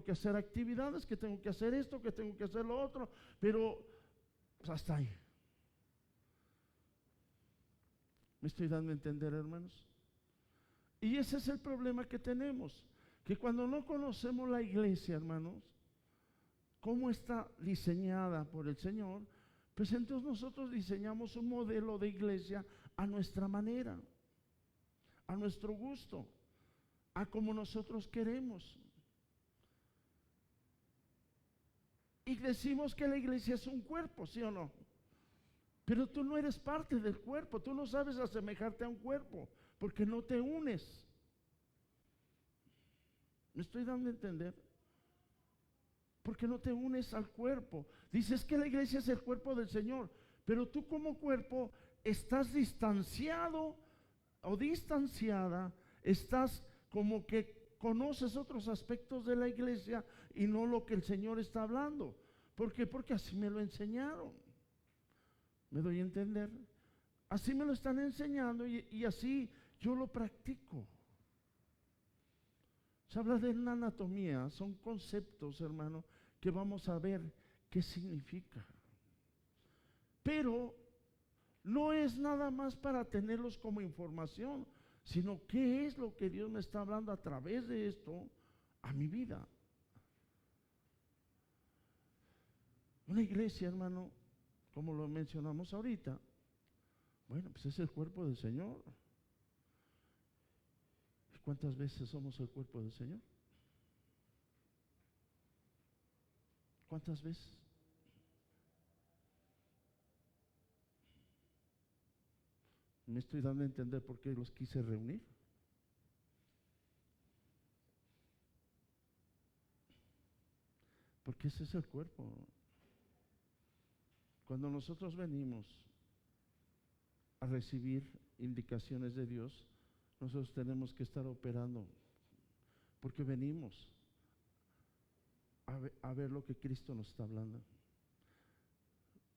tengo que hacer actividades, que tengo que hacer esto, que tengo que hacer lo otro, pero pues, hasta ahí. ¿Me estoy dando a entender, hermanos? Y ese es el problema que tenemos, que cuando no conocemos la iglesia, hermanos, cómo está diseñada por el Señor, pues entonces nosotros diseñamos un modelo de iglesia a nuestra manera, a nuestro gusto, a como nosotros queremos. Y decimos que la iglesia es un cuerpo, ¿sí o no? Pero tú no eres parte del cuerpo, tú no sabes asemejarte a un cuerpo, porque no te unes. ¿Me estoy dando a entender? Porque no te unes al cuerpo. Dices que la iglesia es el cuerpo del Señor, pero tú como cuerpo estás distanciado o distanciada, estás como que conoces otros aspectos de la iglesia y no lo que el Señor está hablando. ¿Por qué? Porque así me lo enseñaron. ¿Me doy a entender? Así me lo están enseñando y así yo lo practico. Se habla de una anatomía, son conceptos, hermano, que vamos a ver qué significa. Pero no es nada más para tenerlos como información, sino qué es lo que Dios me está hablando a través de esto a mi vida. Una iglesia, hermano, como lo mencionamos ahorita, bueno, pues es el cuerpo del Señor. ¿Cuántas veces somos el cuerpo del Señor? ¿Cuántas veces? Me estoy dando a entender por qué los quise reunir. Porque ese es el cuerpo. Cuando nosotros venimos a recibir indicaciones de Dios, nosotros tenemos que estar operando, porque venimos a ver lo que Cristo nos está hablando.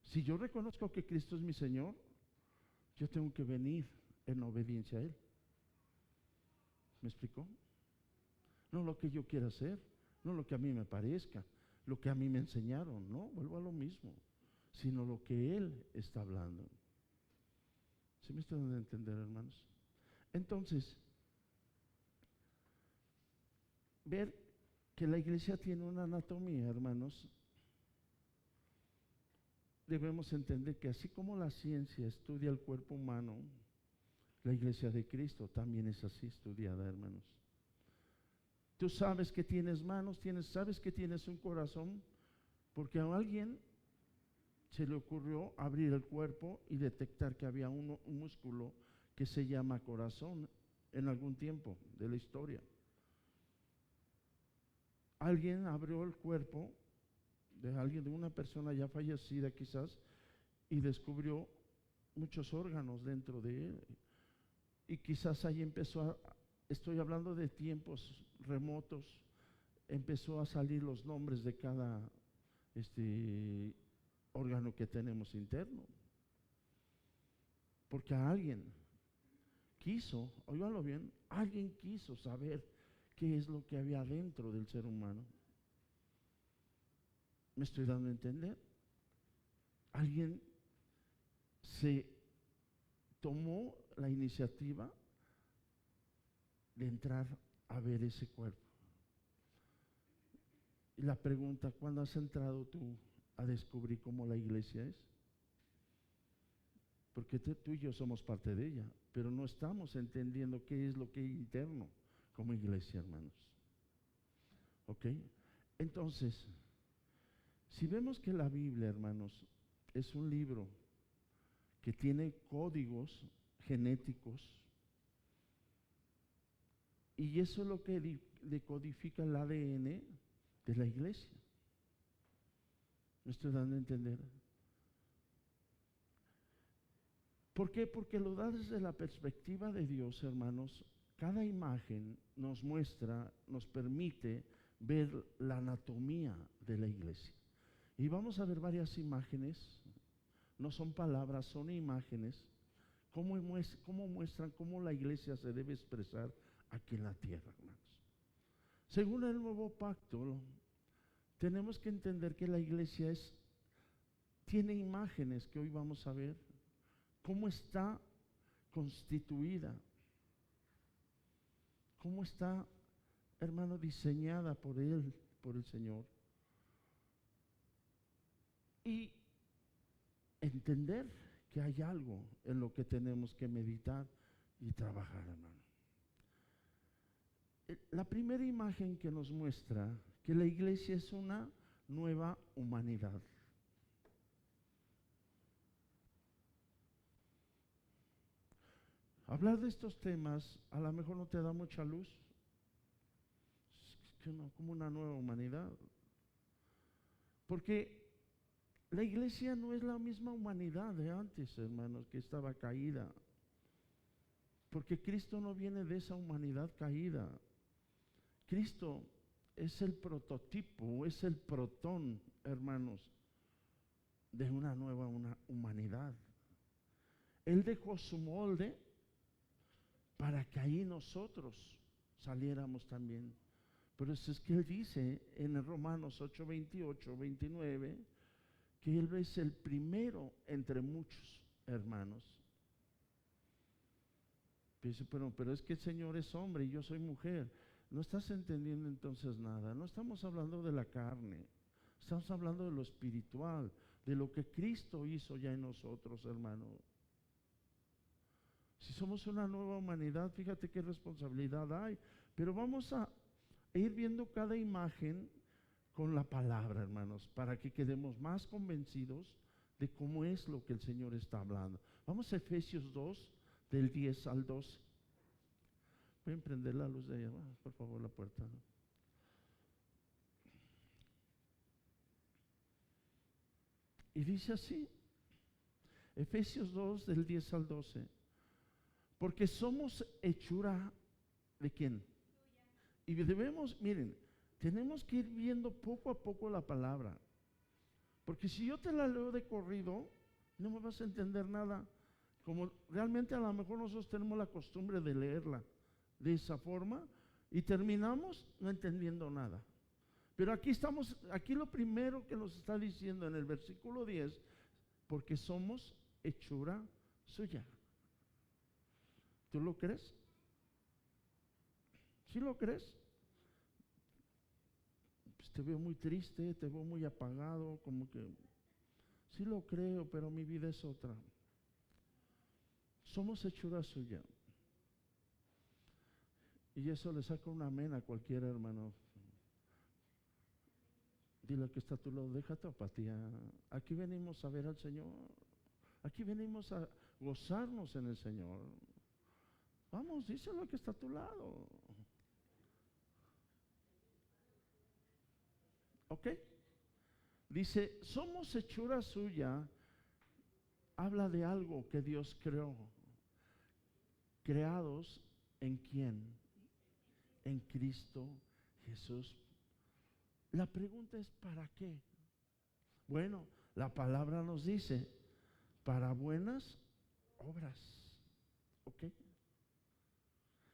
Si yo reconozco que Cristo es mi Señor, yo tengo que venir en obediencia a Él. ¿Me explicó? No lo que yo quiera hacer, no lo que a mí me parezca, lo que a mí me enseñaron, no, vuelvo a lo mismo, sino lo que Él está hablando. ¿Sí me están dando a entender, hermanos? Entonces, ver que la iglesia tiene una anatomía, hermanos, debemos entender que así como la ciencia estudia el cuerpo humano, la iglesia de Cristo también es así estudiada, hermanos. Tú sabes que tienes manos, sabes que tienes un corazón, porque a alguien se le ocurrió abrir el cuerpo y detectar que había un músculo que se llama corazón en algún tiempo de la historia. Alguien abrió el cuerpo de una persona ya fallecida quizás, y descubrió muchos órganos dentro de él. Y quizás ahí estoy hablando de tiempos remotos, empezó a salir los nombres de cada órgano que tenemos interno. Porque alguien quiso, óiganlo bien, alguien quiso saber qué es lo que había dentro del ser humano. ¿Me estoy dando a entender? Alguien se tomó la iniciativa de entrar a ver ese cuerpo. Y la pregunta, ¿cuándo has entrado tú a descubrir cómo la iglesia es? Porque tú y yo somos parte de ella, pero no estamos entendiendo qué es lo que hay interno como iglesia, hermanos. ¿Ok? Entonces, si vemos que la Biblia, hermanos, es un libro que tiene códigos genéticos, y eso es lo que decodifica el ADN de la iglesia. ¿Me estoy dando a entender? ¿Por qué? Porque lo da desde la perspectiva de Dios, hermanos. Cada imagen nos muestra, nos permite ver la anatomía de la iglesia. Y vamos a ver varias imágenes, no son palabras, son imágenes, cómo muestran cómo la iglesia se debe expresar aquí en la tierra, hermanos. Según el nuevo pacto, tenemos que entender que la iglesia tiene imágenes que hoy vamos a ver, cómo está constituida, cómo está, hermano, diseñada por Él, por el Señor. Y entender que hay algo en lo que tenemos que meditar y trabajar, hermano. La primera imagen que nos muestra que la iglesia es una nueva humanidad. Hablar de estos temas a lo mejor no te da mucha luz, es que no, como una nueva humanidad, porque la iglesia no es la misma humanidad de antes, hermanos, que estaba caída, porque Cristo no viene de esa humanidad caída. Cristo es el prototipo, es el protón, hermanos, de una nueva humanidad. Él dejó su molde para que ahí nosotros saliéramos también. Pero eso es que Él dice en el Romanos 8, 28, 29, que Él es el primero entre muchos hermanos. Dice, pero es que el Señor es hombre y yo soy mujer. No estás entendiendo entonces nada. No estamos hablando de la carne, estamos hablando de lo espiritual, de lo que Cristo hizo ya en nosotros, hermano. Si somos una nueva humanidad, fíjate qué responsabilidad hay. Pero vamos a ir viendo cada imagen con la palabra, hermanos, para que quedemos más convencidos de cómo es lo que el Señor está hablando. Vamos a Efesios 2, del 10 al 12. Pueden prender la luz de allá, por favor, la puerta. Y dice así, Efesios 2, del 10 al 12. Porque somos hechura ¿de quién? Y debemos, miren, tenemos que ir viendo poco a poco la palabra. Porque si yo te la leo de corrido, no me vas a entender nada. Como realmente a lo mejor nosotros tenemos la costumbre de leerla de esa forma y terminamos no entendiendo nada. Pero aquí lo primero que nos está diciendo en el versículo 10, porque somos hechura suya. ¿Tú lo crees? ¿Sí lo crees? Pues te veo muy triste, te veo muy apagado, como que sí lo creo, pero mi vida es otra. Somos hechura suya. Y eso le saca un amén a cualquier hermano. Dile que está a tu lado, deja tu apatía. Aquí venimos a ver al Señor. Aquí venimos a gozarnos en el Señor. Vamos, díselo que está a tu lado. ¿Ok? Dice, somos hechura suya. Habla de algo que Dios creó. ¿Creados en quién? En Cristo Jesús. La pregunta es, ¿para qué? Bueno, la palabra nos dice, para buenas obras. ¿Ok?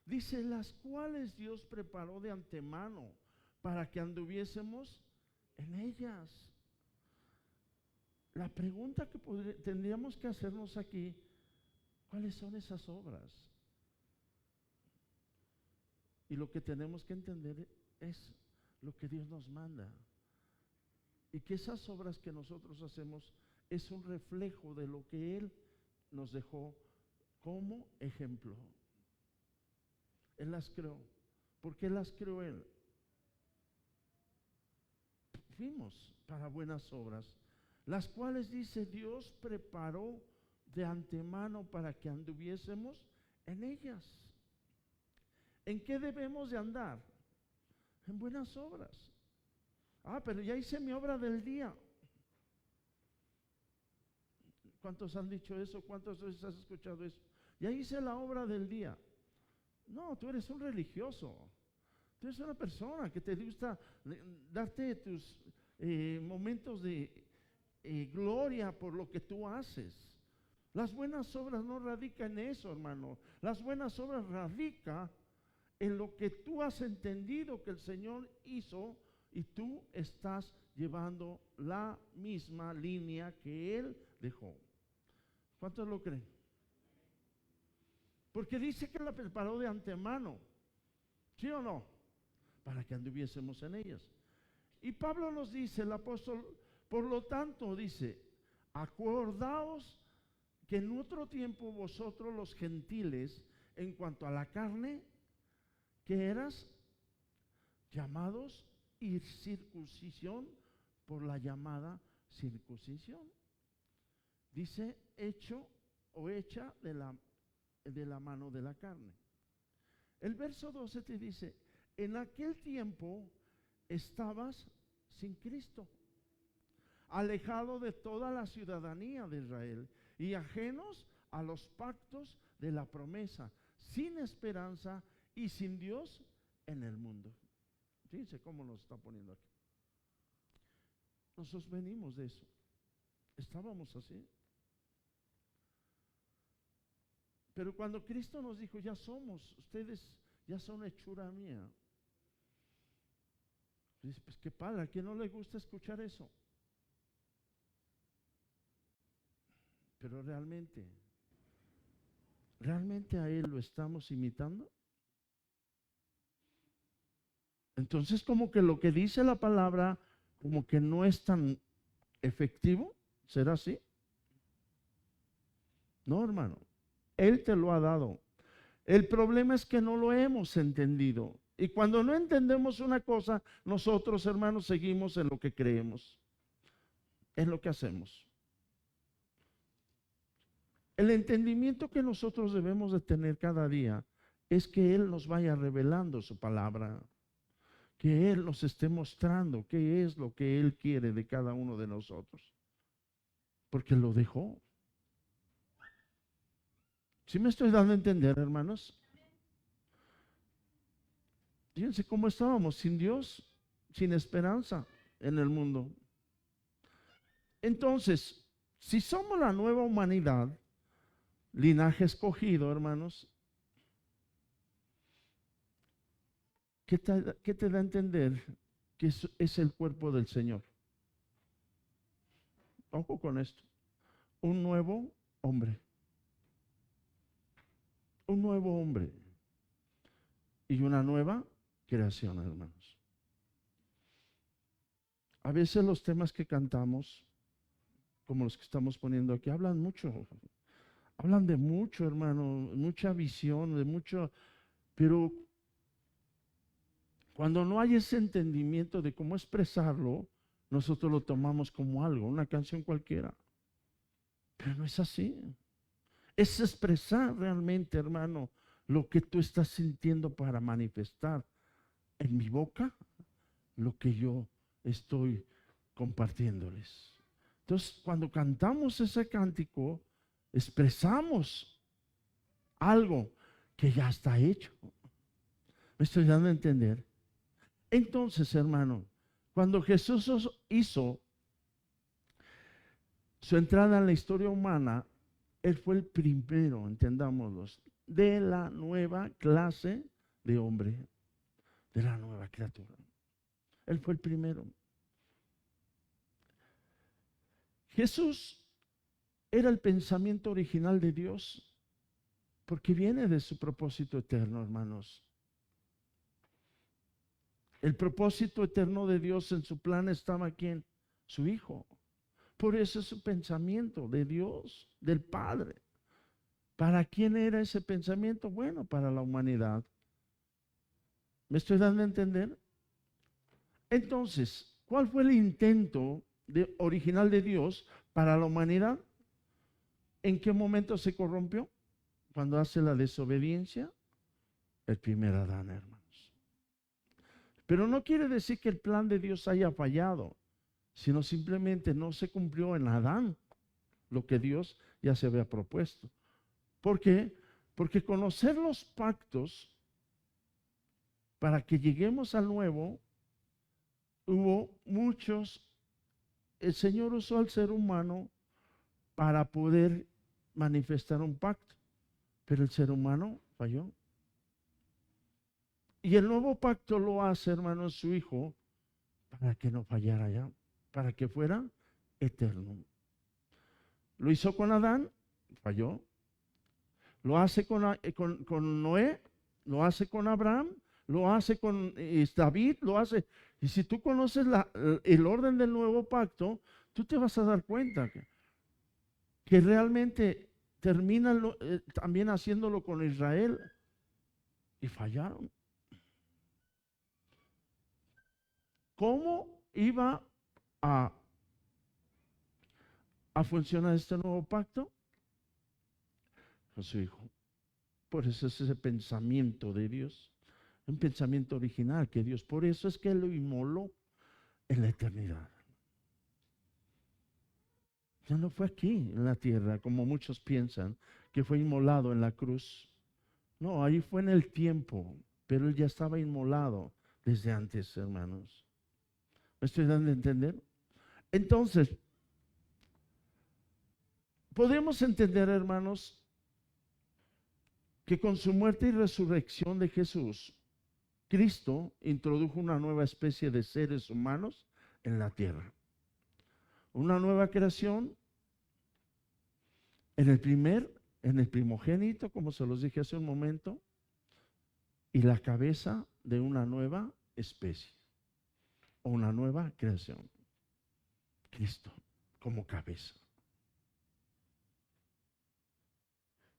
Dice, las cuales Dios preparó de antemano para que anduviésemos en ellas. La pregunta que tendríamos que hacernos aquí, ¿cuáles son esas obras? Y lo que tenemos que entender es lo que Dios nos manda. Y que esas obras que nosotros hacemos es un reflejo de lo que Él nos dejó como ejemplo. Él las creó. ¿Por qué las creó Él? Fuimos para buenas obras, las cuales dice Dios preparó de antemano para que anduviésemos en ellas. ¿En qué debemos de andar? En buenas obras. Pero ya hice mi obra del día. ¿Cuántos han dicho eso? ¿Cuántas veces has escuchado eso? Ya hice la obra del día. No, tú eres un religioso. Tú eres una persona que te gusta darte tus momentos de gloria por lo que tú haces. Las buenas obras no radican en eso, hermano. Las buenas obras radican en lo que tú has entendido que el Señor hizo y tú estás llevando la misma línea que Él dejó. ¿Cuántos lo creen? Porque dice que la preparó de antemano, ¿sí o no? Para que anduviésemos en ellas. Y Pablo nos dice, el apóstol, por lo tanto, dice, acordaos que en otro tiempo vosotros los gentiles, en cuanto a la carne, que eras llamados incircuncisión por la llamada circuncisión. Dice, hecho o hecha de la mano de la carne. El verso 12 te dice, en aquel tiempo estabas sin Cristo, alejado de toda la ciudadanía de Israel y ajenos a los pactos de la promesa, sin esperanza y sin Dios en el mundo. Fíjense cómo nos está poniendo aquí. Nosotros venimos de eso. Estábamos así. Pero cuando Cristo nos dijo, ya somos, ustedes ya son hechura mía. Dice, pues qué padre, ¿a quién no le gusta escuchar eso? Pero realmente a Él lo estamos imitando. Entonces como que lo que dice la palabra como que no es tan efectivo. ¿Será así? No, hermano, Él te lo ha dado. El problema es que no lo hemos entendido. Y cuando no entendemos una cosa, nosotros, hermanos, seguimos en lo que creemos, en lo que hacemos. El entendimiento que nosotros debemos de tener cada día es que Él nos vaya revelando su palabra, que Él nos esté mostrando qué es lo que Él quiere de cada uno de nosotros, porque lo dejó. ¿Sí me estoy dando a entender, hermanos? Fíjense cómo estábamos, sin Dios, sin esperanza en el mundo. Entonces, si somos la nueva humanidad, linaje escogido, hermanos, ¿qué te da a entender? Que es el cuerpo del Señor. Ojo con esto. Un nuevo hombre. Un nuevo hombre. Y una nueva creación, hermanos. A veces los temas que cantamos, como los que estamos poniendo aquí, hablan mucho. Hablan de mucho, hermano, mucha visión, de mucho, pero cuando no hay ese entendimiento de cómo expresarlo, nosotros lo tomamos como algo, una canción cualquiera. Pero no es así. Es expresar realmente, hermano, lo que tú estás sintiendo para manifestar en mi boca lo que yo estoy compartiéndoles. Entonces, cuando cantamos ese cántico, expresamos algo que ya está hecho. ¿Me estoy dando a entender? Entonces, hermano, cuando Jesús hizo su entrada en la historia humana, Él fue el primero, entendámoslo, de la nueva clase de hombre, de la nueva criatura. Él fue el primero. Jesús era el pensamiento original de Dios, porque viene de su propósito eterno, hermanos. El propósito eterno de Dios en su plan estaba ¿quién? Su Hijo. Por eso es su pensamiento de Dios, del Padre. ¿Para quién era ese pensamiento? Bueno, para la humanidad. ¿Me estoy dando a entender? Entonces, ¿cuál fue el intento original de Dios para la humanidad? ¿En qué momento se corrompió? Cuando hace la desobediencia, el primer Adán, hermanos. Pero no quiere decir que el plan de Dios haya fallado, sino simplemente no se cumplió en Adán lo que Dios ya se había propuesto. ¿Por qué? Porque conocer los pactos para que lleguemos al nuevo, hubo muchos, el Señor usó al ser humano para poder manifestar un pacto, pero el ser humano falló. Y el nuevo pacto lo hace, hermano, en su Hijo, para que no fallara ya, para que fuera eterno. Lo hizo con Adán, falló. Lo hace con Noé, lo hace con Abraham, lo hace con David, lo hace. Y si tú conoces el orden del nuevo pacto, tú te vas a dar cuenta que realmente terminan también haciéndolo con Israel y fallaron. ¿Cómo iba a funcionar este nuevo pacto? Con su Hijo. Por eso es ese pensamiento de Dios, un pensamiento original que Dios, por eso es que Él lo inmoló en la eternidad. Ya no fue aquí en la tierra, como muchos piensan, que fue inmolado en la cruz. No, ahí fue en el tiempo, pero Él ya estaba inmolado desde antes, hermanos. ¿Me estoy dando a entender? Entonces, podemos entender, hermanos, que con su muerte y resurrección de Jesús, Cristo introdujo una nueva especie de seres humanos en la tierra. Una nueva creación en el primogénito, como se los dije hace un momento, y la cabeza de una nueva especie o una nueva creación. Cristo como cabeza.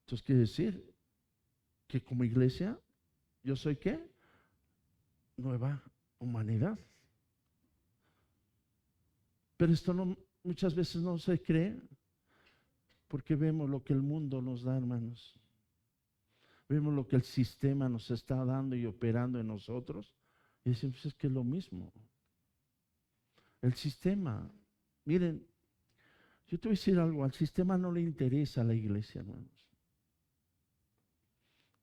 Entonces quiere decir que como iglesia, yo soy ¿qué? Nueva humanidad. Pero esto no, muchas veces no se cree porque vemos lo que el mundo nos da, hermanos. Vemos lo que el sistema nos está dando y operando en nosotros. Y decimos, pues es que es lo mismo. El sistema, miren, yo te voy a decir algo, al sistema no le interesa a la iglesia, hermanos.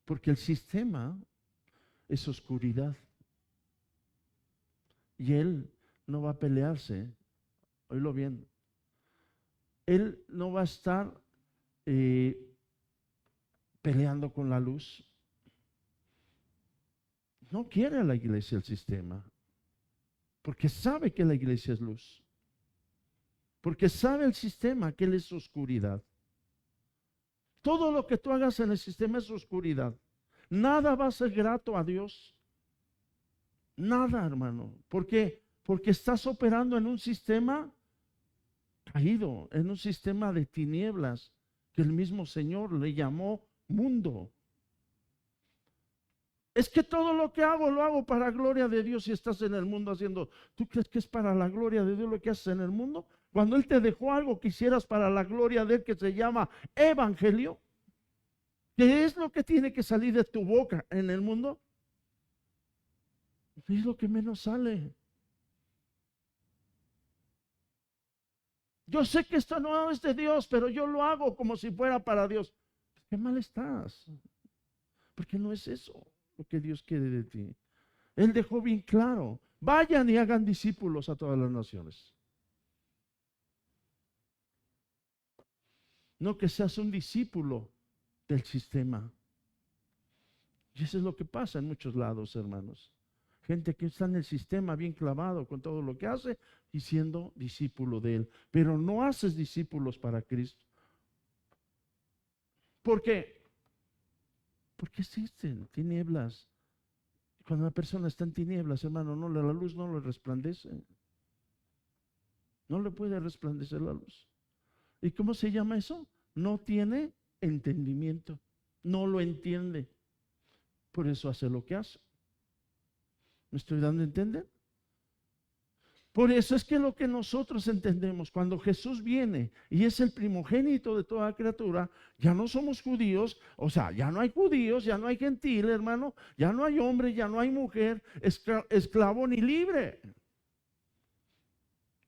Porque el sistema es oscuridad. Y él no va a pelearse, oílo bien, él no va a estar peleando con la luz. No quiere a la iglesia el sistema, porque sabe que la iglesia es luz, porque sabe el sistema que él es oscuridad. Todo lo que tú hagas en el sistema es oscuridad. Nada va a ser grato a Dios. Nada, hermano. ¿Por qué? Porque estás operando en un sistema caído, en un sistema de tinieblas que el mismo Señor le llamó mundo. Es que todo lo que hago lo hago para gloria de Dios. Si estás en el mundo haciendo, ¿tú crees que es para la gloria de Dios lo que haces en el mundo? Cuando Él te dejó algo que hicieras para la gloria de Él, que se llama evangelio, ¿qué es lo que tiene que salir de tu boca en el mundo? Es lo que menos sale. Yo sé que esto no es de Dios, pero yo lo hago como si fuera para Dios. ¿Qué mal estás? Porque no es eso lo que Dios quiere de ti. Él dejó bien claro, vayan y hagan discípulos a todas las naciones. No que seas un discípulo del sistema. Y eso es lo que pasa en muchos lados, hermanos. Gente que está en el sistema bien clavado con todo lo que hace y siendo discípulo de Él. Pero no haces discípulos para Cristo. ¿Por qué? Porque existen tinieblas. Cuando una persona está en tinieblas, hermano, no, la luz no le resplandece. No le puede resplandecer la luz. ¿Y cómo se llama eso? No tiene entendimiento. No lo entiende. Por eso hace lo que hace. ¿Me estoy dando a entender? Por eso es que lo que nosotros entendemos, cuando Jesús viene y es el primogénito de toda criatura, ya no somos judíos, o sea, ya no hay judíos, ya no hay gentil, hermano, ya no hay hombre, ya no hay mujer, esclavo ni libre.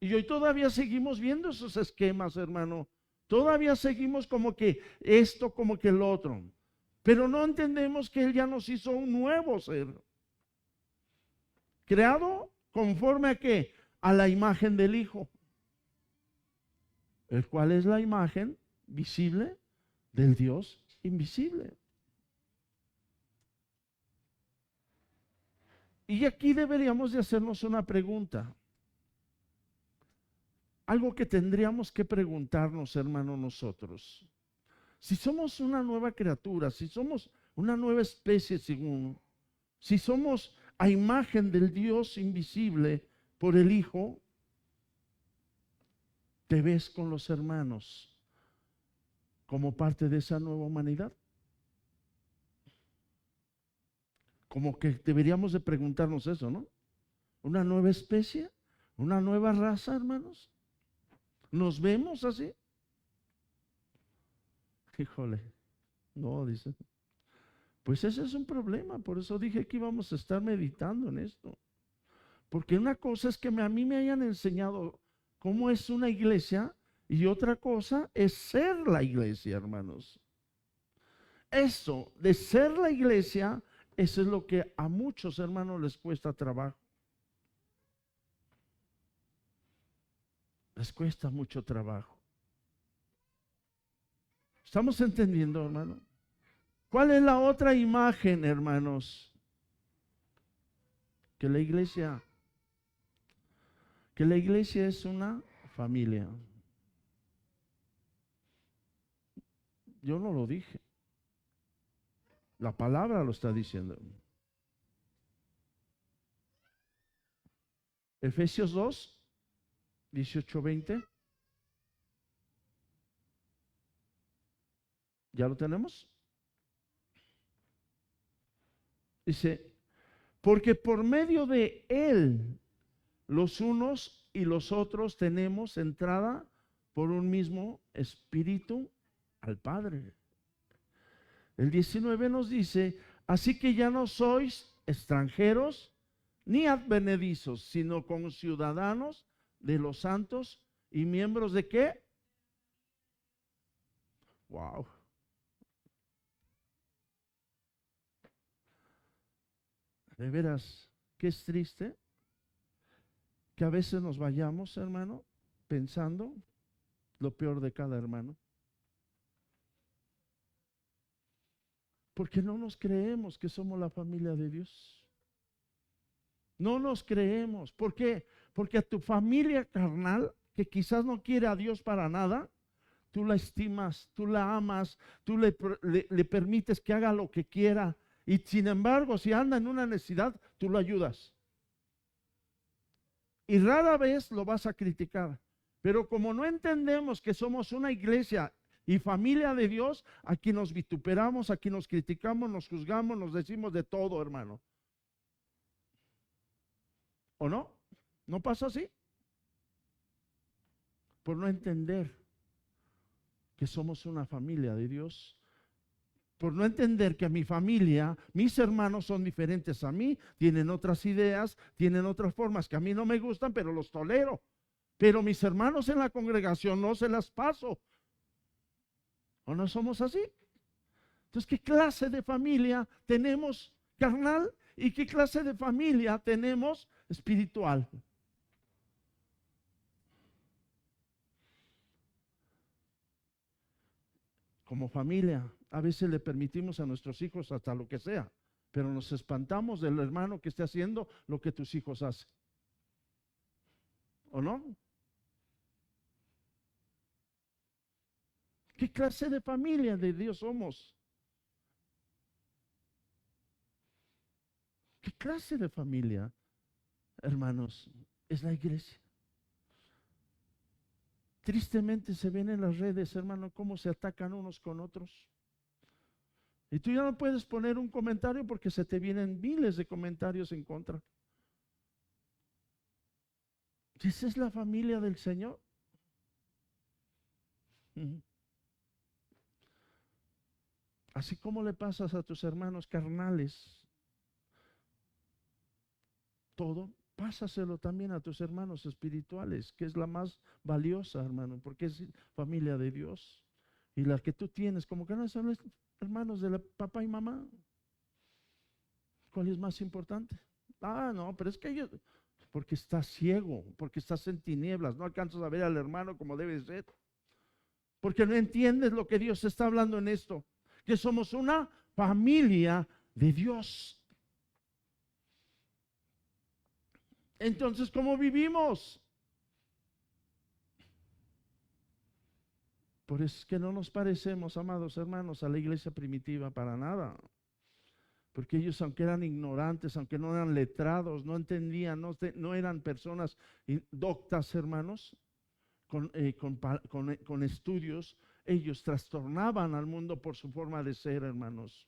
Y hoy todavía seguimos viendo esos esquemas, hermano. Todavía seguimos como que esto, como que el otro. Pero no entendemos que Él ya nos hizo un nuevo ser. Creado conforme a qué? A la imagen del Hijo, el cual es la imagen visible del Dios invisible. Y aquí deberíamos de hacernos una pregunta. Algo que tendríamos que preguntarnos, hermano, nosotros. Si somos una nueva criatura, si somos una nueva especie según, si somos a imagen del Dios invisible por el Hijo, ¿te ves con los hermanos como parte de esa nueva humanidad? Como que deberíamos de preguntarnos eso, ¿no? ¿Una nueva especie? ¿Una nueva raza, hermanos? ¿Nos vemos así? Híjole, no, dice. Pues ese es un problema, por eso dije que íbamos a estar meditando en esto. Porque una cosa es que a mí me hayan enseñado cómo es una iglesia y otra cosa es ser la iglesia, hermanos. Eso de ser la iglesia, eso es lo que a muchos hermanos les cuesta trabajo. Les cuesta mucho trabajo. ¿Estamos entendiendo, hermano? ¿Cuál es la otra imagen, hermanos? Que la iglesia es una familia. Yo no lo dije. La palabra lo está diciendo. Efesios 2, 18-20. ¿Ya lo tenemos? Dice, porque por medio de Él, los unos y los otros tenemos entrada por un mismo espíritu al Padre. El 19 nos dice, así que ya no sois extranjeros ni advenedizos, sino conciudadanos de los santos y miembros de ¿qué? Wow. De veras, que es triste que a veces nos vayamos, hermano, pensando lo peor de cada hermano. Porque no nos creemos que somos la familia de Dios. No nos creemos. ¿Por qué? Porque a tu familia carnal, que quizás no quiere a Dios para nada, tú la estimas, tú la amas, tú le permites que haga lo que quiera. Y sin embargo, si anda en una necesidad, tú lo ayudas. Y rara vez lo vas a criticar. Pero como no entendemos que somos una iglesia y familia de Dios, aquí nos vituperamos, aquí nos criticamos, nos juzgamos, nos decimos de todo, hermano. ¿O no? ¿No pasa así? Por no entender que somos una familia de Dios. Por no entender que a mi familia, mis hermanos son diferentes a mí, tienen otras ideas, tienen otras formas que a mí no me gustan, pero los tolero. Pero mis hermanos en la congregación no se las paso. ¿O no somos así? Entonces, ¿qué clase de familia tenemos carnal y qué clase de familia tenemos espiritual? Como familia, a veces le permitimos a nuestros hijos hasta lo que sea, pero nos espantamos del hermano que esté haciendo lo que tus hijos hacen. ¿O no? ¿Qué clase de familia de Dios somos? ¿Qué clase de familia, hermanos, es la iglesia? Tristemente se ven en las redes, hermano, cómo se atacan unos con otros. Y tú ya no puedes poner un comentario porque se te vienen miles de comentarios en contra. ¿Esa es la familia del Señor? Así como le pasas a tus hermanos carnales todo, pásaselo también a tus hermanos espirituales, que es la más valiosa, hermano, porque es familia de Dios. Y la que tú tienes, como que no son los hermanos de la papá y mamá. ¿Cuál es más importante? Ah, no, pero es que ellos, porque estás ciego, porque estás en tinieblas, no alcanzas a ver al hermano como debe ser. Porque no entiendes lo que Dios está hablando en esto, que somos una familia de Dios. Entonces, ¿cómo vivimos? Por eso es que no nos parecemos, amados hermanos, a la iglesia primitiva para nada. Porque ellos, aunque eran ignorantes, aunque no eran letrados, no entendían, no eran personas doctas, hermanos, con estudios, ellos trastornaban al mundo por su forma de ser, hermanos.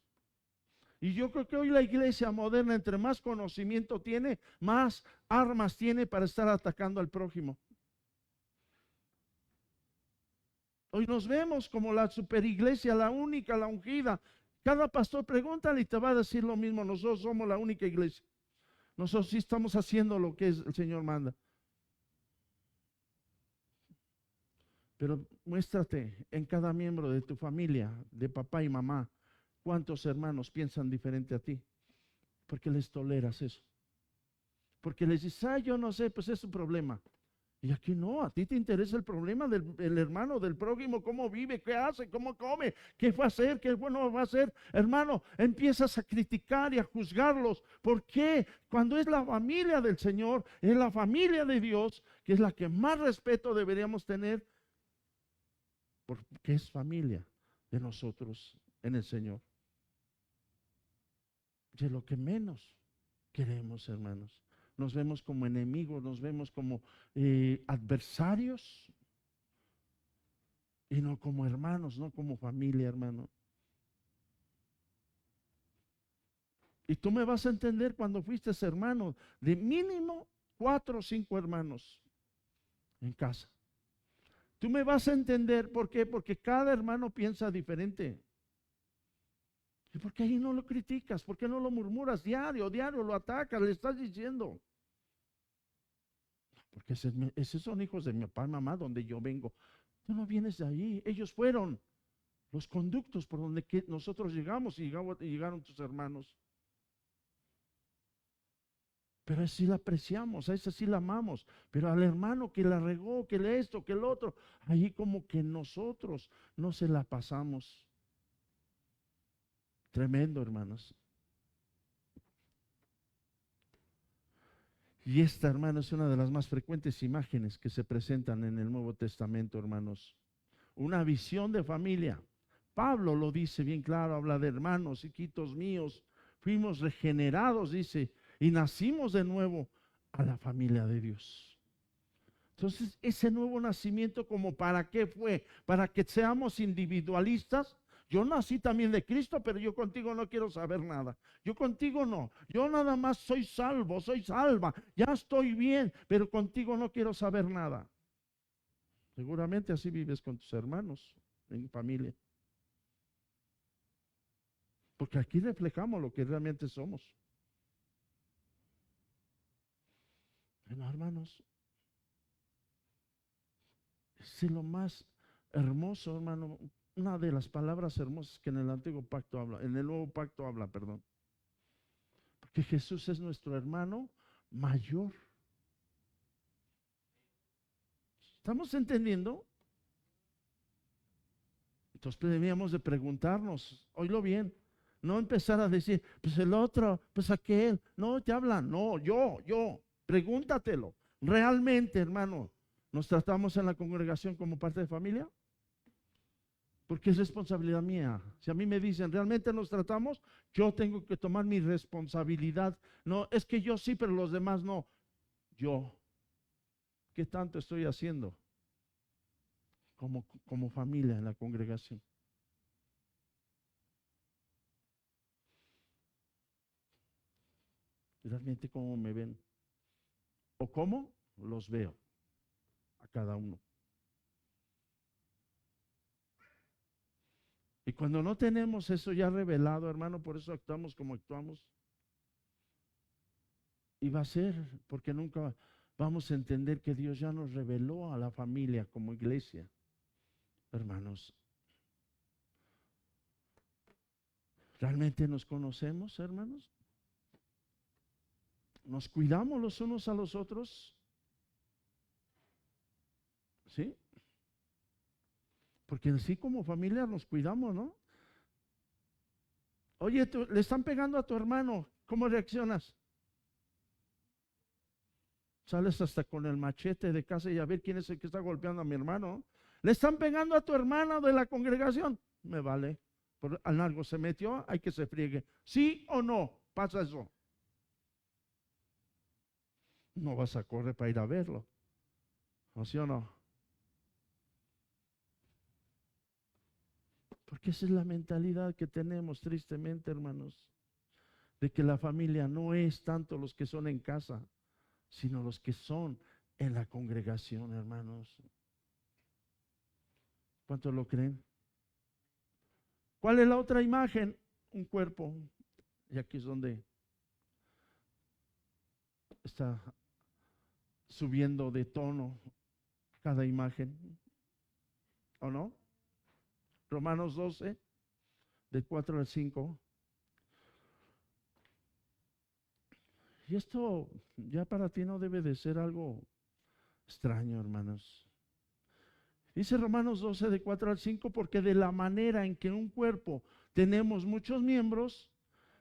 Y yo creo que hoy la iglesia moderna, entre más conocimiento tiene, más armas tiene para estar atacando al prójimo. Hoy nos vemos como la superiglesia, la única, la ungida. Cada pastor pregúntale y te va a decir lo mismo. Nosotros somos la única iglesia. Nosotros sí estamos haciendo lo que el Señor manda. Pero muéstrate en cada miembro de tu familia, de papá y mamá, cuántos hermanos piensan diferente a ti. Porque les toleras eso. Porque les dices, yo no sé, pues es su problema. Y aquí no, a ti te interesa el problema del hermano, del prójimo, cómo vive, qué hace, cómo come, qué va a hacer, qué bueno va a hacer. Hermano, empiezas a criticar y a juzgarlos. ¿Por qué? Cuando es la familia del Señor, es la familia de Dios, que es la que más respeto deberíamos tener, porque es familia de nosotros en el Señor. De lo que menos queremos, hermanos. Nos vemos como enemigos, nos vemos como adversarios y no como hermanos, no como familia, hermano. Y tú me vas a entender cuando fuiste hermano de mínimo 4 o 5 hermanos en casa. Tú me vas a entender, ¿por qué? Porque cada hermano piensa diferente. ¿Y por qué ahí no lo criticas? ¿Por qué no lo murmuras diario lo atacas, le estás diciendo? Porque esos son hijos de mi papá y mamá, donde yo vengo. Tú no vienes de ahí. Ellos fueron los conductos por donde nosotros llegamos y llegaron tus hermanos. Pero así la apreciamos, a esa sí la amamos. Pero al hermano que la regó, que le esto, que el otro, ahí como que nosotros no se la pasamos. Tremendo, hermanos. Y esta, hermano, es una de las más frecuentes imágenes que se presentan en el Nuevo Testamento, hermanos. Una visión de familia. Pablo lo dice bien claro, habla de hermanos, hijitos míos, fuimos regenerados, dice, y nacimos de nuevo a la familia de Dios. Entonces, ese nuevo nacimiento, ¿como para qué fue? ¿Para que seamos individualistas? Yo nací también de Cristo, pero yo contigo no quiero saber nada. Yo contigo no. Yo nada más soy salvo, soy salva. Ya estoy bien, pero contigo no quiero saber nada. Seguramente así vives con tus hermanos en familia. Porque aquí reflejamos lo que realmente somos. Bueno, hermanos, es lo más hermoso, hermano. Una de las palabras hermosas que en el antiguo pacto habla, en el nuevo pacto habla, perdón. Porque Jesús es nuestro hermano mayor. ¿Estamos entendiendo? Entonces debíamos de preguntarnos, oílo bien, no empezar a decir, pues el otro, pues aquel, no, te hablan, no, yo, pregúntatelo. Realmente, hermano, ¿nos tratamos en la congregación como parte de familia? Porque es responsabilidad mía. Si a mí me dicen, ¿realmente nos tratamos? Yo tengo que tomar mi responsabilidad. No, es que yo sí, pero los demás no. Yo, ¿qué tanto estoy haciendo como familia en la congregación? ¿Realmente cómo me ven? ¿O cómo los veo a cada uno? Y cuando no tenemos eso ya revelado, hermano, por eso actuamos como actuamos. Y va a ser, porque nunca vamos a entender que Dios ya nos reveló a la familia como iglesia. Hermanos, ¿realmente nos conocemos, hermanos? ¿Nos cuidamos los unos a los otros? ¿Sí? Porque así como familia nos cuidamos, ¿no? Oye, le están pegando a tu hermano, ¿cómo reaccionas? Sales hasta con el machete de casa y a ver quién es el que está golpeando a mi hermano. Le están pegando a tu hermana de la congregación. Me vale. Por algo se metió, hay que se friegue. ¿Sí o no? Pasa eso. No vas a correr para ir a verlo. ¿O sí o no? Porque esa es la mentalidad que tenemos tristemente, hermanos, de que la familia no es tanto los que son en casa, sino los que son en la congregación, hermanos. ¿Cuántos lo creen? ¿Cuál es la otra imagen? Un cuerpo. Y aquí es donde está subiendo de tono cada imagen. ¿O no? Romanos 12, de 4 al 5. Y esto ya para ti no debe de ser algo extraño, hermanos. Dice Romanos 12, de 4 al 5, porque de la manera en que en un cuerpo tenemos muchos miembros,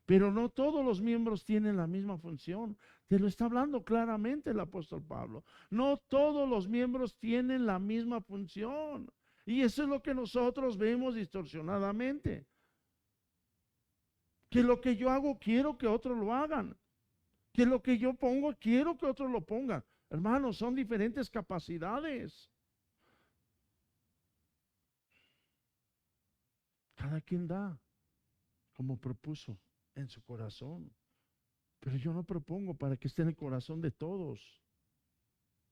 pero no todos los miembros tienen la misma función. Te lo está hablando claramente el apóstol Pablo. No todos los miembros tienen la misma función. Y eso es lo que nosotros vemos distorsionadamente. Que lo que yo hago quiero que otros lo hagan. Que lo que yo pongo quiero que otros lo pongan. Hermanos, son diferentes capacidades. Cada quien da como propuso en su corazón. Pero yo no propongo para que esté en el corazón de todos.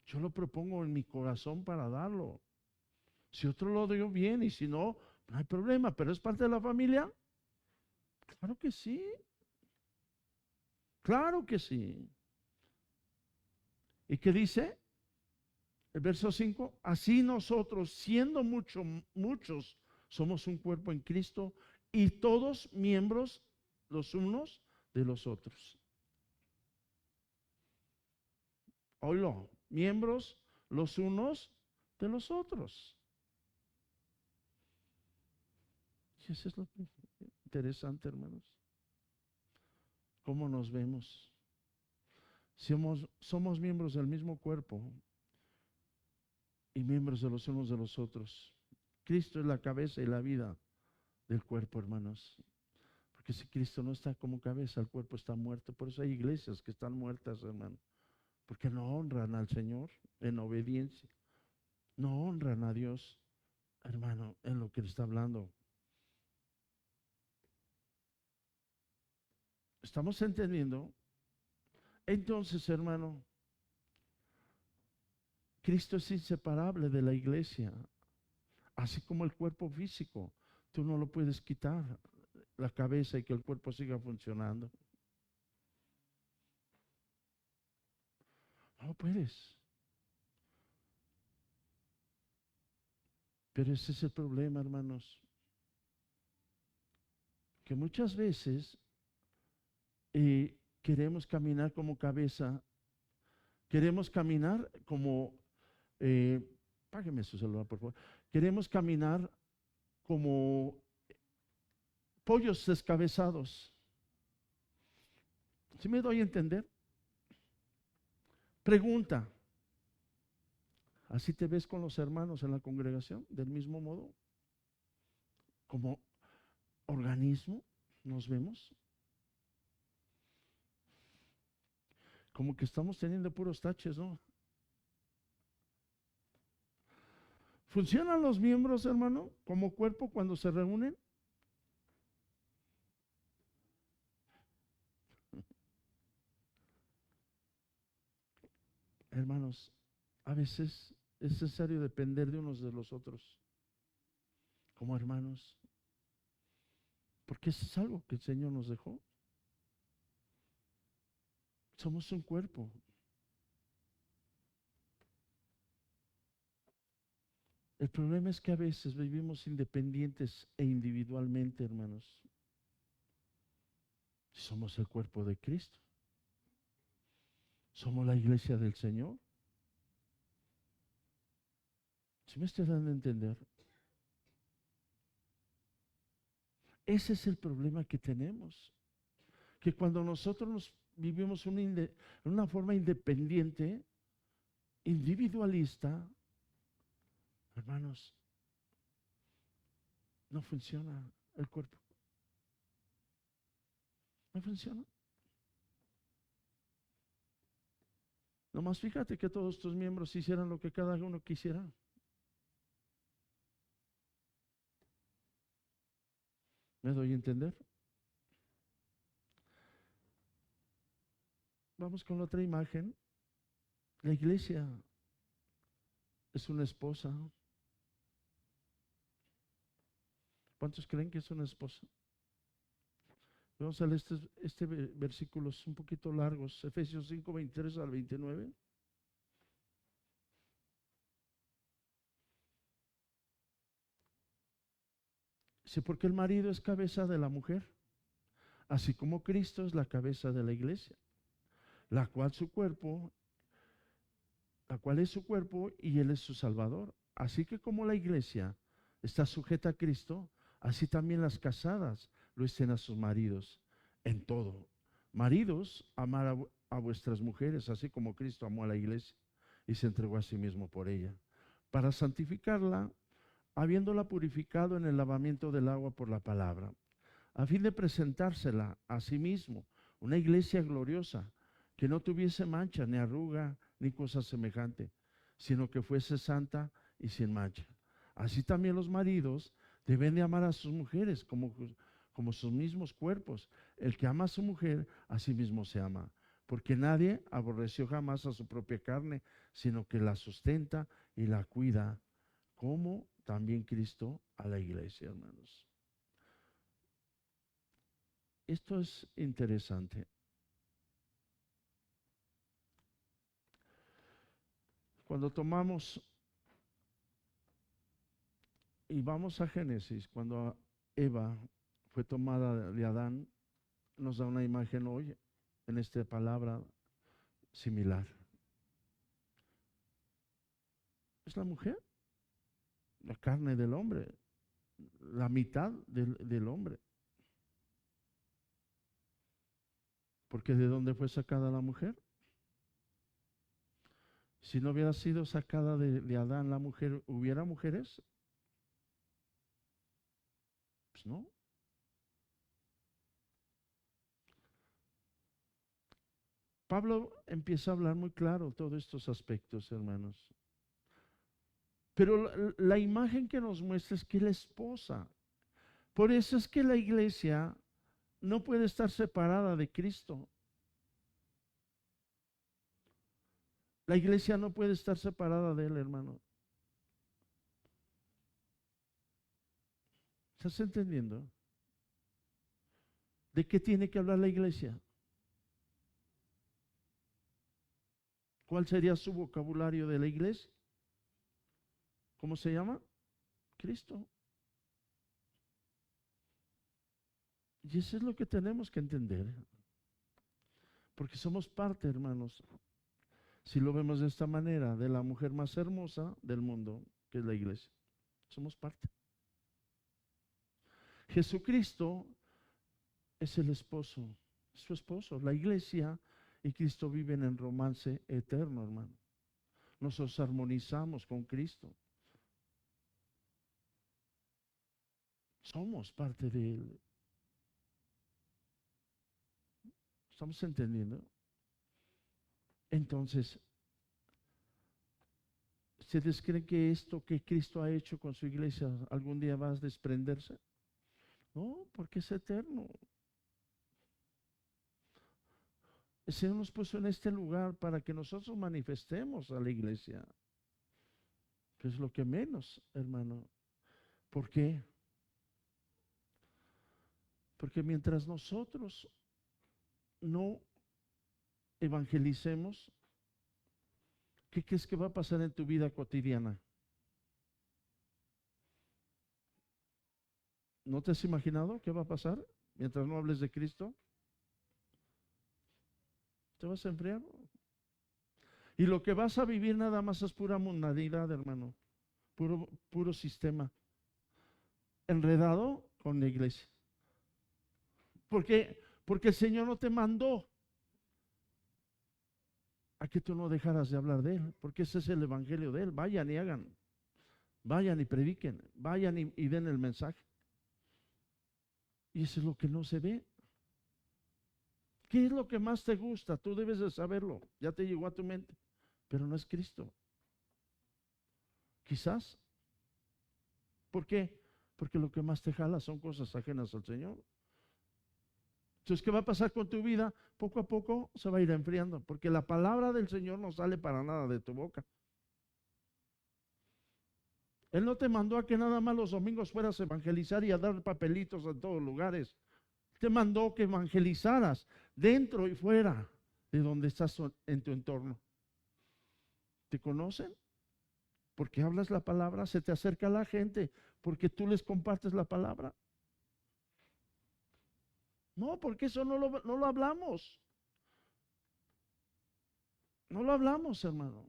Yo lo propongo en mi corazón para darlo. Si otro lo dio bien y si no, no hay problema. Pero es parte de la familia. Claro que sí. Claro que sí. ¿Y qué dice? El verso 5. Así nosotros, siendo muchos, somos un cuerpo en Cristo y todos miembros los unos de los otros. Oílo, miembros los unos de los otros. Y eso es lo interesante, hermanos. ¿Cómo nos vemos? Somos miembros del mismo cuerpo y miembros de los unos de los otros. Cristo es la cabeza y la vida del cuerpo, hermanos. Porque si Cristo no está como cabeza, el cuerpo está muerto. Por eso hay iglesias que están muertas, hermano. Porque no honran al Señor en obediencia. No honran a Dios, hermano, en lo que le está hablando. ¿Estamos entendiendo? Entonces, hermano, Cristo es inseparable de la iglesia, así como el cuerpo físico. Tú no lo puedes quitar, la cabeza, y que el cuerpo siga funcionando. No puedes. Pero ese es el problema, hermanos, que muchas veces queremos caminar como cabeza, queremos caminar como, págueme su celular, por favor. Queremos caminar como pollos descabezados. ¿Sí me doy a entender? Pregunta: ¿así te ves con los hermanos en la congregación? ¿Del mismo modo? ¿Como organismo nos vemos? Como que estamos teniendo puros taches, ¿no? ¿Funcionan los miembros, hermano, como cuerpo cuando se reúnen? Hermanos, a veces es necesario depender de unos de los otros, como hermanos, porque eso es algo que el Señor nos dejó. Somos un cuerpo. El problema es que a veces vivimos independientes e individualmente, hermanos. Somos el cuerpo de Cristo. Somos la iglesia del Señor. ¿Sí me estoy dando a entender? Ese es el problema que tenemos. Que cuando nosotros nos vivimos en una forma independiente, individualista, hermanos, no funciona el cuerpo. No funciona. Nomás fíjate que todos tus miembros hicieran lo que cada uno quisiera. ¿Me doy a entender? Vamos con la otra imagen. La iglesia es una esposa. ¿Cuántos creen que es una esposa? Vamos a leer este versículo, es un poquito largos, Efesios 5, 23 al 29. Dice, porque el marido es cabeza de la mujer, así como Cristo es la cabeza de la iglesia, la cual es su cuerpo y él es su salvador. Así que como la iglesia está sujeta a Cristo, así también las casadas lo estén a sus maridos en todo. Maridos, amar a vuestras mujeres, así como Cristo amó a la iglesia y se entregó a sí mismo por ella, para santificarla, habiéndola purificado en el lavamiento del agua por la palabra, a fin de presentársela a sí mismo, una iglesia gloriosa, que no tuviese mancha, ni arruga, ni cosa semejante, sino que fuese santa y sin mancha. Así también los maridos deben de amar a sus mujeres como sus mismos cuerpos. El que ama a su mujer, a sí mismo se ama, porque nadie aborreció jamás a su propia carne, sino que la sustenta y la cuida, como también Cristo a la iglesia, hermanos. Esto es interesante. Cuando tomamos y vamos a Génesis, cuando Eva fue tomada de Adán, nos da una imagen hoy en esta palabra similar. Es la mujer, la carne del hombre, la mitad del hombre. Porque ¿de dónde fue sacada la mujer? Si no hubiera sido sacada de Adán la mujer, ¿hubiera mujeres? Pues no. Pablo empieza a hablar muy claro todos estos aspectos, hermanos. Pero la imagen que nos muestra es que la esposa. Por eso es que la iglesia no puede estar separada de Cristo. La iglesia no puede estar separada de Él, hermano. ¿Estás entendiendo? ¿De qué tiene que hablar la iglesia? ¿Cuál sería su vocabulario de la iglesia? ¿Cómo se llama? Cristo. Y eso es lo que tenemos que entender. Porque somos parte, hermanos, si lo vemos de esta manera, de la mujer más hermosa del mundo, que es la iglesia. Somos parte. Jesucristo es el esposo, es su esposo. La iglesia y Cristo viven en romance eterno, hermano. Nosotros armonizamos con Cristo. Somos parte de Él. ¿Estamos entendiendo? Entonces, ¿ustedes creen que esto que Cristo ha hecho con su iglesia algún día va a desprenderse? No, porque es eterno. El Señor nos puso en este lugar para que nosotros manifestemos a la iglesia. Que es lo que menos, hermano. ¿Por qué? Porque mientras nosotros no evangelicemos, ¿qué crees que va a pasar en tu vida cotidiana? ¿No te has imaginado qué va a pasar mientras no hables de Cristo? Te vas a enfriar. Y lo que vas a vivir nada más es pura mundanidad, hermano. Puro sistema. Enredado con la iglesia. ¿Por qué? Porque el Señor no te mandó a que tú no dejaras de hablar de Él, porque ese es el evangelio de Él. Vayan y hagan, vayan y prediquen, vayan y den el mensaje. Y eso es lo que no se ve. ¿Qué es lo que más te gusta? Tú debes de saberlo, ya te llegó a tu mente, pero no es Cristo. Quizás. ¿Por qué? Porque lo que más te jala son cosas ajenas al Señor. Entonces, ¿qué va a pasar con tu vida? Poco a poco se va a ir enfriando, porque la palabra del Señor no sale para nada de tu boca. Él no te mandó a que nada más los domingos fueras a evangelizar y a dar papelitos en todos lugares. Te mandó que evangelizaras dentro y fuera de donde estás en tu entorno. ¿Te conocen? Porque hablas la palabra, se te acerca la gente, porque tú les compartes la palabra. No, porque eso no lo hablamos. No lo hablamos, hermano.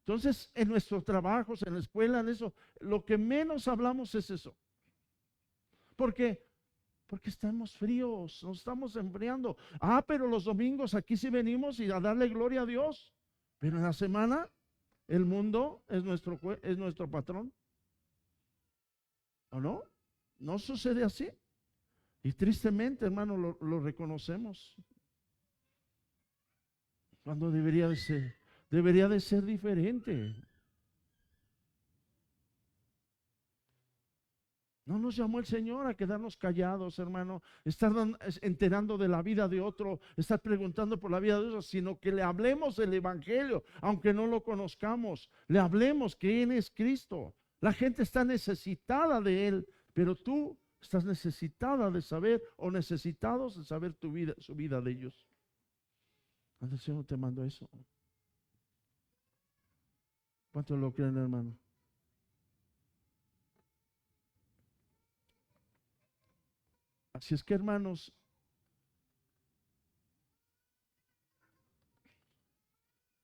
Entonces, en nuestros trabajos, en la escuela, en eso, lo que menos hablamos es eso. ¿Por qué? Porque estamos fríos, nos estamos enfriando. Pero los domingos aquí sí venimos y a darle gloria a Dios. Pero en la semana, el mundo es nuestro patrón. ¿O no? No sucede así. Y tristemente, hermano, lo reconocemos. Cuando debería de ser diferente. No nos llamó el Señor a quedarnos callados, hermano, estar enterando de la vida de otro, estar preguntando por la vida de otro, sino que le hablemos del Evangelio, aunque no lo conozcamos. Le hablemos quién es Cristo. La gente está necesitada de Él, pero tú estás necesitada de saber o necesitados de saber tu vida, su vida de ellos. El Señor te mandó eso. ¿Cuántos lo creen, hermano? Así es que, hermanos,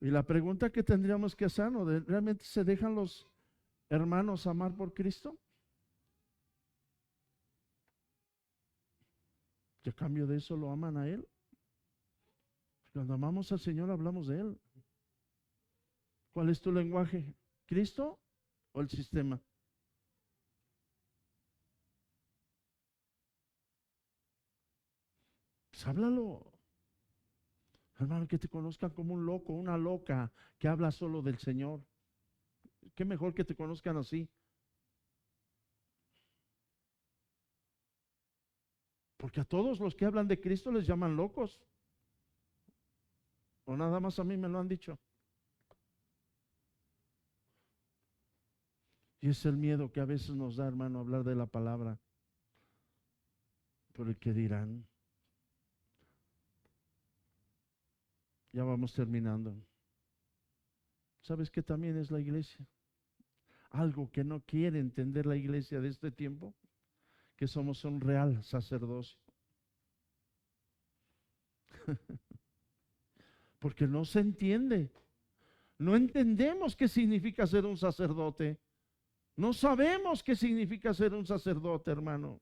y la pregunta que tendríamos que hacer, ¿no? ¿Realmente se dejan los hermanos amar por Cristo? ¿Y a cambio de eso lo aman a Él? Cuando amamos al Señor hablamos de Él. ¿Cuál es tu lenguaje? ¿Cristo o el sistema? Pues háblalo. Hermano, que te conozcan como un loco, una loca que habla solo del Señor. Qué mejor que te conozcan así. Porque a todos los que hablan de Cristo les llaman locos. O nada más a mí me lo han dicho. Y es el miedo que a veces nos da, hermano, hablar de la palabra. Por el que dirán. Ya vamos terminando. ¿Sabes qué también es la iglesia? Algo que no quiere entender la iglesia de este tiempo, que somos un real sacerdocio. Porque no se entiende. No entendemos qué significa ser un sacerdote. No sabemos qué significa ser un sacerdote, hermano.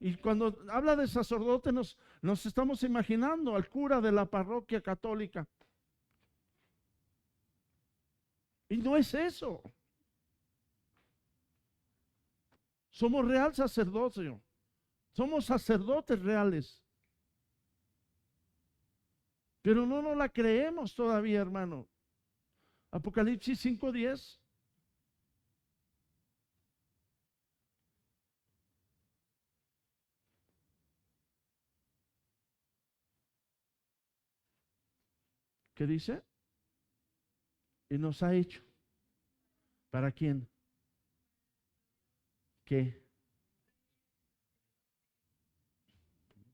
Y cuando habla de sacerdote nos estamos imaginando al cura de la parroquia católica. Y no es eso. Somos real sacerdocio. Somos sacerdotes reales. Pero no nos la creemos todavía, hermano. Apocalipsis 5:10. ¿Qué dice? Y nos ha hecho. ¿Para quién? ¿Qué?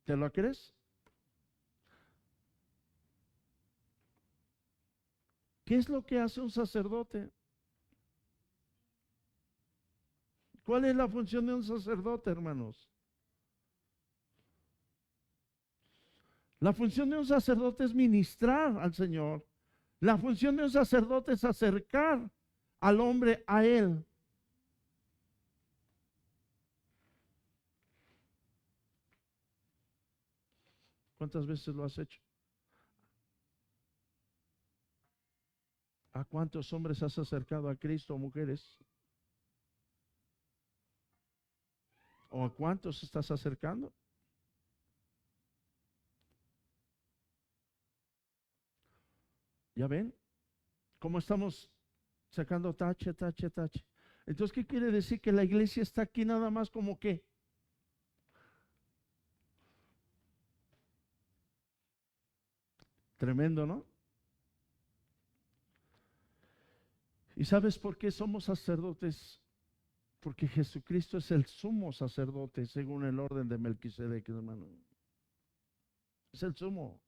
¿Te lo crees? ¿Qué es lo que hace un sacerdote? ¿Cuál es la función de un sacerdote, hermanos? La función de un sacerdote es ministrar al Señor. La función de un sacerdote es acercar al hombre a Él. ¿Cuántas veces lo has hecho? ¿A cuántos hombres has acercado a Cristo, mujeres? ¿O a cuántos estás acercando? ¿Ya ven? ¿Cómo estamos sacando tache, tache, tache? Entonces, ¿qué quiere decir? Que la iglesia está aquí nada más como que. Tremendo, ¿no? ¿Y sabes por qué somos sacerdotes? Porque Jesucristo es el sumo sacerdote según el orden de Melquisedec, hermano. Es el sumo.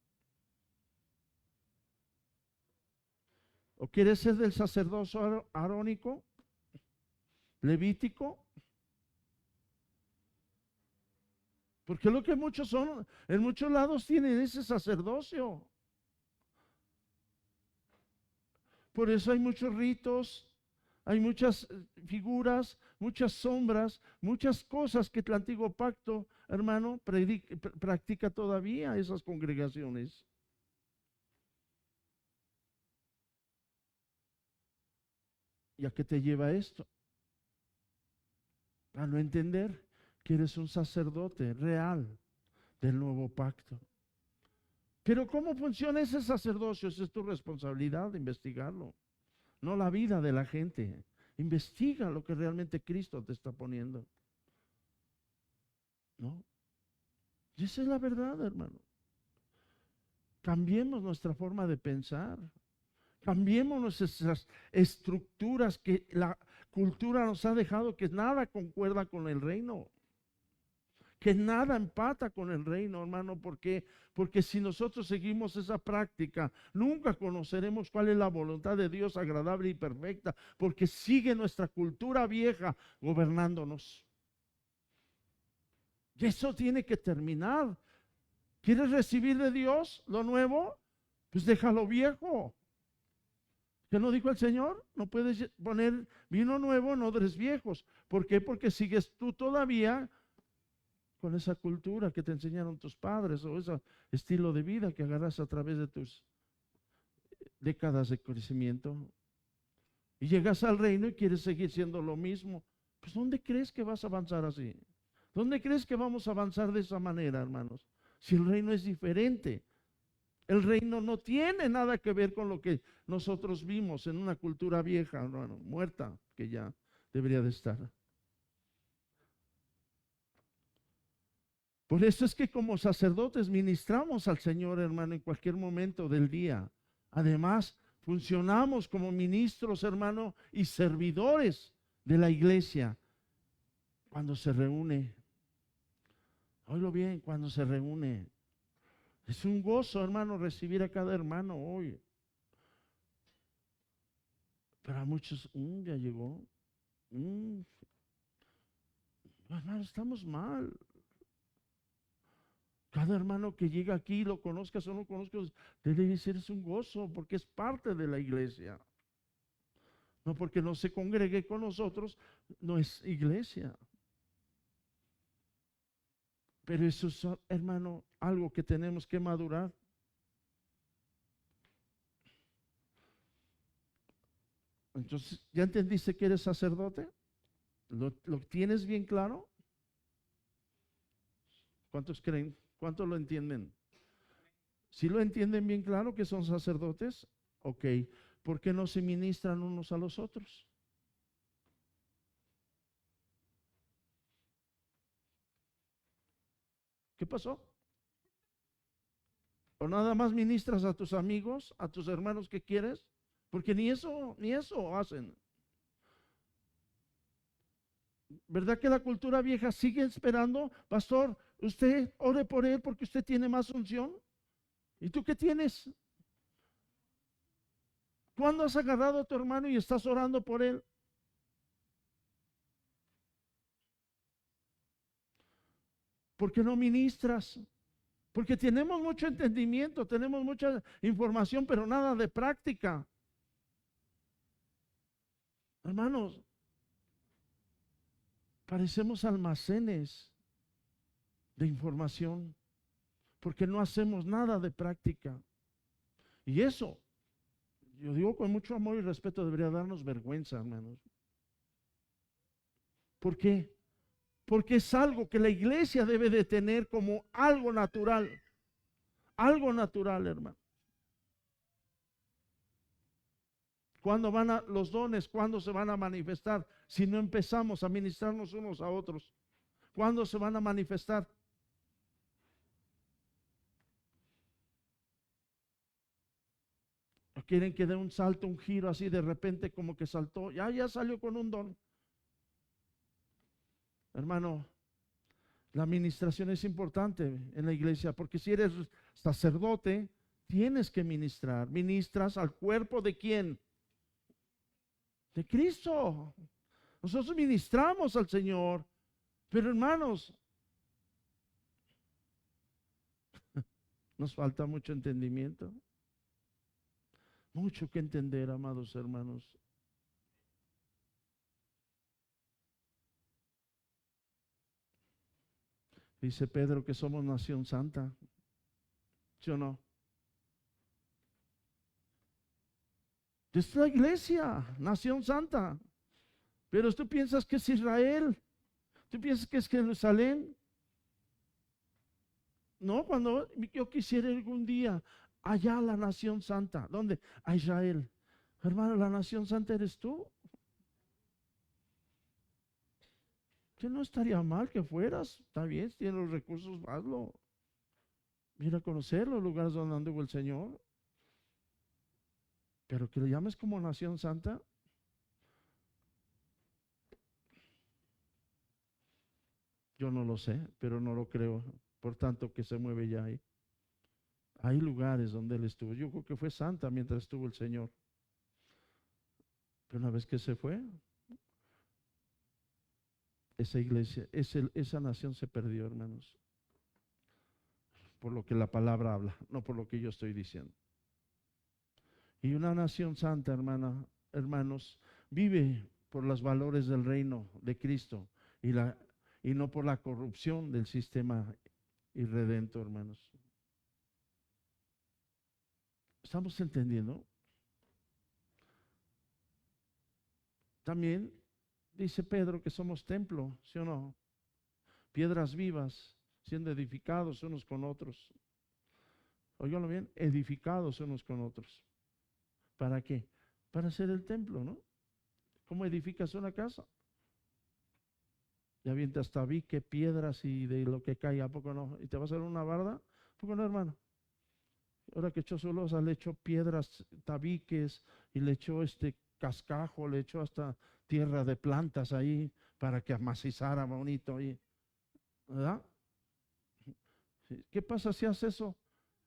¿O quieres ser del sacerdocio arónico, levítico? Porque lo que muchos son, en muchos lados tienen ese sacerdocio. Por eso hay muchos ritos, hay muchas figuras, muchas sombras, muchas cosas que el antiguo pacto, hermano, practica todavía esas congregaciones. ¿Y a qué te lleva esto? A no entender que eres un sacerdote real del nuevo pacto. Pero ¿cómo funciona ese sacerdocio? Esa es tu responsabilidad de investigarlo, no la vida de la gente. Investiga lo que realmente Cristo te está poniendo, ¿no? Y esa es la verdad, hermano. Cambiemos nuestra forma de pensar. Cambiemos nuestras estructuras que la cultura nos ha dejado, que nada concuerda con el reino, que nada empata con el reino, hermano. ¿Por qué? Porque si nosotros seguimos esa práctica, nunca conoceremos cuál es la voluntad de Dios agradable y perfecta, porque sigue nuestra cultura vieja gobernándonos. Y eso tiene que terminar. ¿Quieres recibir de Dios lo nuevo? Pues déjalo viejo. ¿Qué no dijo el Señor? No puedes poner vino nuevo en odres viejos. ¿Por qué? Porque sigues tú todavía con esa cultura que te enseñaron tus padres o ese estilo de vida que agarras a través de tus décadas de crecimiento. Y llegas al reino y quieres seguir siendo lo mismo. Pues ¿dónde crees que vas a avanzar así? ¿Dónde crees que vamos a avanzar de esa manera, hermanos? Si el reino es diferente. El reino no tiene nada que ver con lo que nosotros vimos en una cultura vieja, hermano, muerta, que ya debería de estar. Por eso es que como sacerdotes ministramos al Señor, hermano, en cualquier momento del día. Además, funcionamos como ministros, hermano, y servidores de la iglesia cuando se reúne. Oílo bien, cuando se reúne. Es un gozo, hermano, recibir a cada hermano hoy. Pero a muchos, ya llegó. Hermano, estamos mal. Cada hermano que llega aquí, lo conozcas o no conozcas, debe ser un gozo porque es parte de la iglesia. No porque no se congregue con nosotros, no es iglesia. Pero eso es, hermano, algo que tenemos que madurar. Entonces, ¿ya entendiste que eres sacerdote? ¿Lo tienes bien claro? ¿Cuántos creen? ¿Cuántos lo entienden? ¿Sí lo entienden bien claro que son sacerdotes? Ok. ¿Por qué no se ministran unos a los otros? ¿Qué pasó? ¿O nada más ministras a tus amigos, a tus hermanos que quieres? Porque ni eso hacen. ¿Verdad que la cultura vieja sigue esperando? Pastor, usted ore por él porque usted tiene más unción. ¿Y tú qué tienes? ¿Cuándo has agarrado a tu hermano y estás orando por él? ¿Por qué no ministras? Porque tenemos mucho entendimiento, tenemos mucha información, pero nada de práctica. Hermanos, parecemos almacenes de información, porque no hacemos nada de práctica. Y eso, yo digo con mucho amor y respeto, debería darnos vergüenza, hermanos. ¿Por qué? Porque es algo que la iglesia debe de tener como algo natural. Algo natural, hermano. ¿Cuándo van los dones? ¿Cuándo se van a manifestar? Si no empezamos a ministrarnos unos a otros. ¿Cuándo se van a manifestar? ¿O quieren que dé un salto, un giro así de repente como que saltó? Ya salió con un don. Hermano, la administración es importante en la iglesia, porque si eres sacerdote, tienes que ministrar. ¿Ministras al cuerpo de quién? De Cristo. Nosotros ministramos al Señor, pero hermanos, nos falta mucho entendimiento. Mucho que entender, amados hermanos. Dice Pedro que somos nación santa. ¿Sí o no? Es la iglesia, nación santa. Pero tú piensas que es Israel. Tú piensas que es Jerusalén. No, cuando yo quisiera algún día allá a la nación santa. ¿Dónde? A Israel. Hermano, la nación santa eres tú. Que no estaría mal que fueras. Está bien, si tienes los recursos, hazlo. Mira a conocer los lugares donde anduvo el Señor. Pero que le llames como nación santa. Yo no lo sé, pero no lo creo. Por tanto que se mueve ya ahí. Hay lugares donde él estuvo. Yo creo que fue santa mientras estuvo el Señor. Pero una vez que se fue, esa iglesia, esa nación se perdió, hermanos. Por lo que la palabra habla, no por lo que yo estoy diciendo. Y una nación santa, hermanos, vive por los valores del reino de Cristo y no por la corrupción del sistema irredento, hermanos. ¿Estamos entendiendo? También dice Pedro que somos templo, ¿sí o no? Piedras vivas, siendo edificados unos con otros. Óiganlo bien, edificados unos con otros. ¿Para qué? Para hacer el templo, ¿no? ¿Cómo edificas una casa? Ya avientas tabique, piedras y de lo que cae, ¿a poco no? ¿Y te va a hacer una barda? ¿A poco no, hermano? Ahora que echó Solosa, le echó piedras, tabiques, y le echó cascajo, le echó hasta tierra de plantas ahí para que amacizara bonito ahí, ¿verdad? ¿Qué pasa si haces eso?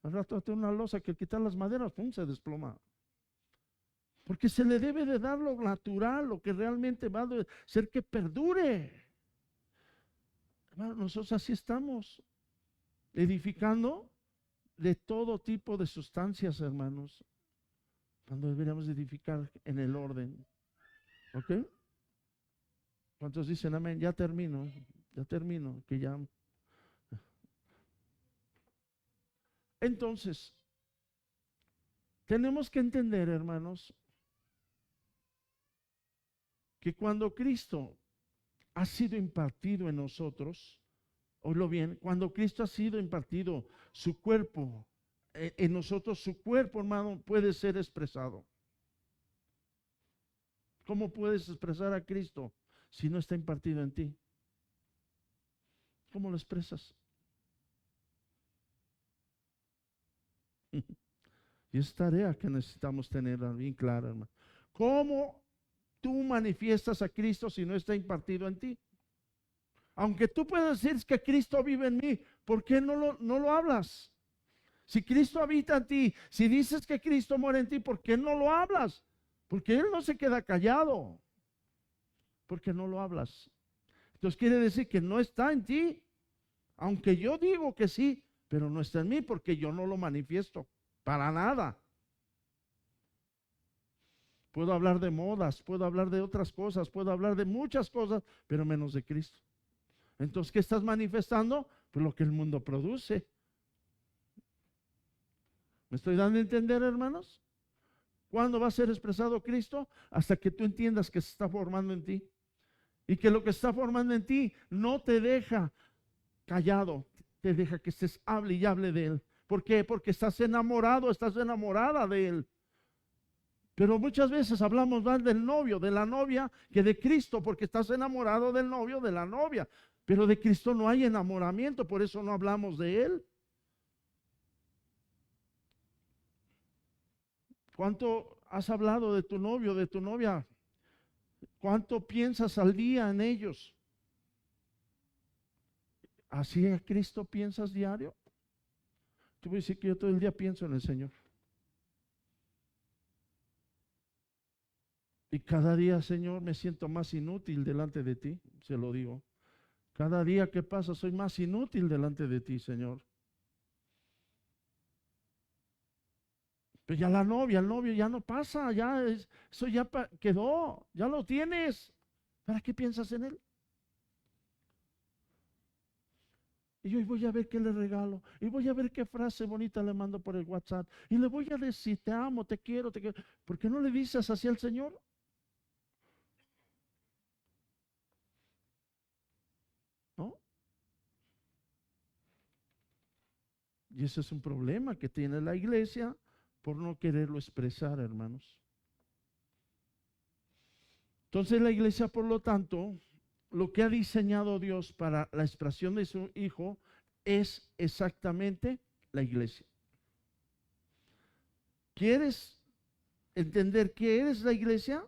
Al rato tiene una losa que al quitar las maderas, ¡pum!, se desploma. Porque se le debe de dar lo natural, lo que realmente va a ser que perdure. Hermano, nosotros así estamos, edificando de todo tipo de sustancias, hermanos, cuando deberíamos edificar en el orden. ¿Ok? ¿Cuántos dicen amén? Ya termino, que ya. Entonces, tenemos que entender, hermanos, que cuando Cristo ha sido impartido en nosotros, oílo bien, cuando Cristo ha sido impartido su cuerpo en nosotros, su cuerpo, hermano, puede ser expresado. ¿Cómo puedes expresar a Cristo si no está impartido en ti? ¿Cómo lo expresas? Y es tarea que necesitamos tener bien clara, hermano. ¿Cómo tú manifiestas a Cristo si no está impartido en ti? Aunque tú puedas decir que Cristo vive en mí, ¿por qué no lo hablas? Si Cristo habita en ti, si dices que Cristo muere en ti, ¿por qué no lo hablas? Porque Él no se queda callado. Porque no lo hablas. Entonces quiere decir que no está en ti. Aunque yo digo que sí, pero no está en mí porque yo no lo manifiesto. Para nada. Puedo hablar de modas, puedo hablar de otras cosas, puedo hablar de muchas cosas, pero menos de Cristo. Entonces, ¿qué estás manifestando? Pues lo que el mundo produce. ¿Me estoy dando a entender, hermanos? ¿Cuándo va a ser expresado Cristo? Hasta que tú entiendas que se está formando en ti. Y que lo que está formando en ti no te deja callado, te deja que estés hable y hable de Él. ¿Por qué? Porque estás enamorado, estás enamorada de Él. Pero muchas veces hablamos más del novio, de la novia, que de Cristo, porque estás enamorado del novio, de la novia. Pero de Cristo no hay enamoramiento, por eso no hablamos de Él. ¿Cuánto has hablado de tu novio, de tu novia? ¿Cuánto piensas al día en ellos? ¿Así a Cristo piensas diario? Te voy a decir que yo todo el día pienso en el Señor. Y cada día, Señor, me siento más inútil delante de ti, se lo digo. Cada día que pasa soy más inútil delante de ti, Señor. Pero ya la novia, el novio ya no pasa, eso ya quedó, ya lo tienes. ¿Para qué piensas en él? Y hoy voy a ver qué le regalo, y voy a ver qué frase bonita le mando por el WhatsApp, y le voy a decir, te amo, te quiero, te quiero. ¿Por qué no le dices así al Señor? ¿No? Y ese es un problema que tiene la iglesia por no quererlo expresar, hermanos. Entonces la iglesia, por lo tanto, lo que ha diseñado Dios para la expresión de su Hijo es exactamente la iglesia. ¿Quieres entender qué es la iglesia?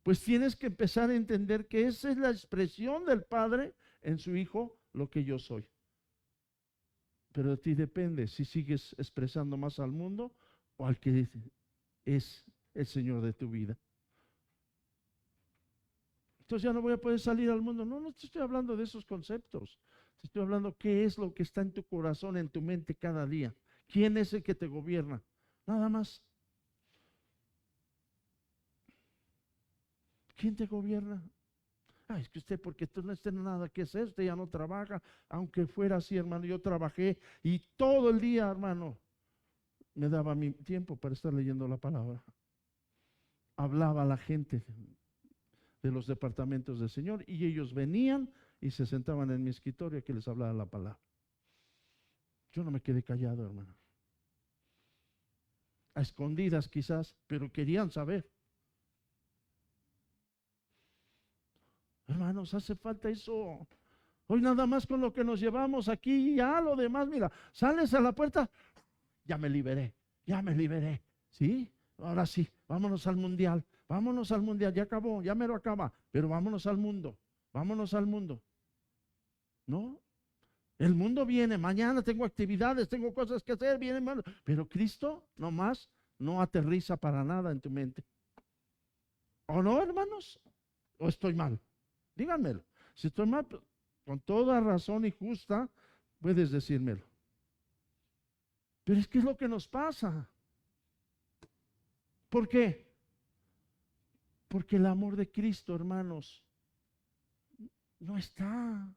Pues tienes que empezar a entender que esa es la expresión del Padre en su Hijo, lo que yo soy. Pero de ti depende si sigues expresando más al mundo o al que es el Señor de tu vida. Entonces ya no voy a poder salir al mundo. No, no te estoy hablando de esos conceptos. Te estoy hablando qué es lo que está en tu corazón, en tu mente cada día. ¿Quién es el que te gobierna? Nada más. ¿Quién te gobierna? Ay, es que usted, porque tú no tiene nada que hacer, usted ya no trabaja. Aunque fuera así, hermano, yo trabajé y todo el día, hermano, me daba mi tiempo para estar leyendo la palabra. Hablaba a la gente de los departamentos del Señor y ellos venían y se sentaban en mi escritorio que les hablaba la palabra. Yo no me quedé callado, hermano. A escondidas quizás, pero querían saber. Hermanos, hace falta eso. Hoy nada más con lo que nos llevamos aquí, ya lo demás, mira, sales a la puerta, ya me liberé, ¿sí? Ahora sí, vámonos al mundial, ya acabó, ya me lo acaba, pero vámonos al mundo, ¿no? El mundo viene, mañana tengo actividades, tengo cosas que hacer, viene, pero Cristo nomás no aterriza para nada en tu mente. ¿O no, hermanos? ¿O estoy mal? Díganmelo. Si estoy mal, con toda razón y justa, puedes decírmelo. Pero es que es lo que nos pasa. ¿Por qué? Porque el amor de Cristo, hermanos, no está.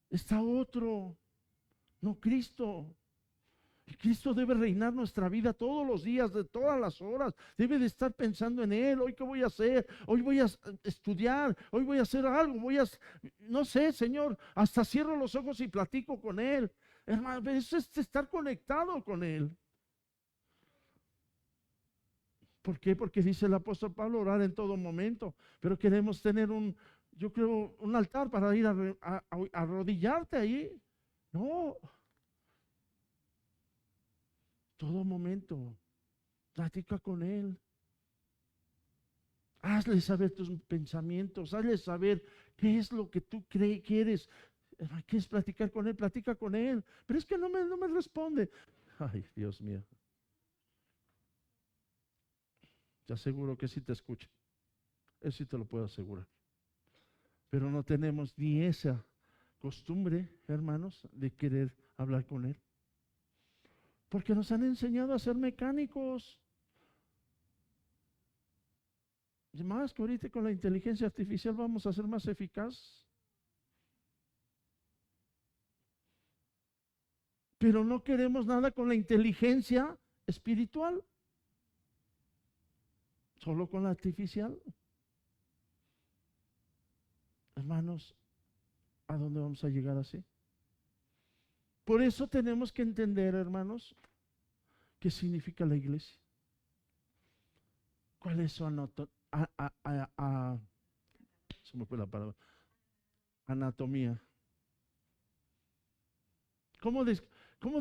Está otro, no Cristo. Y Cristo debe reinar nuestra vida todos los días, de todas las horas. Debe de estar pensando en Él. Hoy qué voy a hacer, hoy voy a estudiar, hoy voy a hacer algo, no sé, Señor, hasta cierro los ojos y platico con Él. Hermano, eso es estar conectado con Él. ¿Por qué? Porque dice el apóstol Pablo, orar en todo momento. Pero queremos tener yo creo, un altar para ir a arrodillarte ahí. No. Todo momento, platica con Él. Hazle saber tus pensamientos, hazle saber qué es lo que tú quieres. ¿Quieres platicar con Él? Platica con Él. Pero es que no me responde. Ay, Dios mío. Te aseguro que sí te escucha. Eso sí te lo puedo asegurar. Pero no tenemos ni esa costumbre, hermanos, de querer hablar con Él. Porque nos han enseñado a ser mecánicos. Y más que ahorita con la inteligencia artificial vamos a ser más eficaz. pero no queremos nada con la inteligencia espiritual, solo con la artificial. Hermanos, ¿a dónde vamos a llegar así? Por eso tenemos que entender, hermanos, qué significa la iglesia. ¿Cuál es su se me fue la palabra, anatomía? ¿Cómo